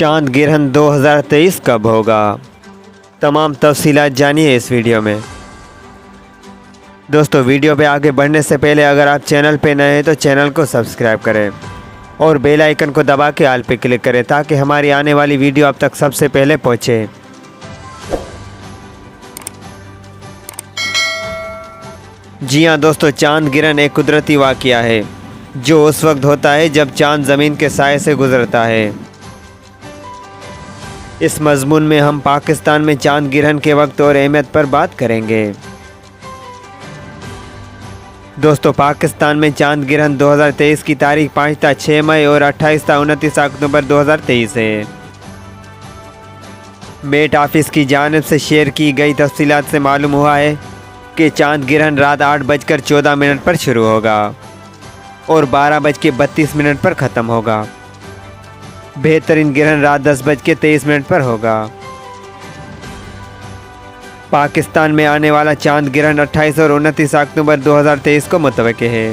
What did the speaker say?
चांद ग्रहण 2023 कब होगा? तमाम तफसीलात जानिए इस वीडियो में। दोस्तों, वीडियो पे आगे बढ़ने से पहले अगर आप चैनल पे नए हैं तो चैनल को सब्सक्राइब करें और बेल आइकन को दबा के ऑल पे क्लिक करें ताकि हमारी आने वाली वीडियो आप तक सबसे पहले पहुंचे। जी हाँ दोस्तों, चांद ग्रहण एक कुदरती वाक़या है जो उस वक्त होता है जब चांद ज़मीन के साए से गुज़रता है। इस मज़मून में हम पाकिस्तान में चांद ग्रहण के वक्त और अहमियत पर बात करेंगे। दोस्तों, पाकिस्तान में चांद ग्रहण 2023 की तारीख 5 था 6 मई और 28 था 29 अक्टूबर 2023 है। मेट ऑफिस की जानिब से शेयर की गई तफसीलात से मालूम हुआ है कि चांद ग्रहण रात 8:14 पर शुरू होगा और 12:32 पर ख़त्म होगा। बेहतरीन ग्रहण रात 10:23 पर होगा। पाकिस्तान में आने वाला चांद ग्रहण 28 और 29 अक्टूबर 2023 को मुतवक्के है।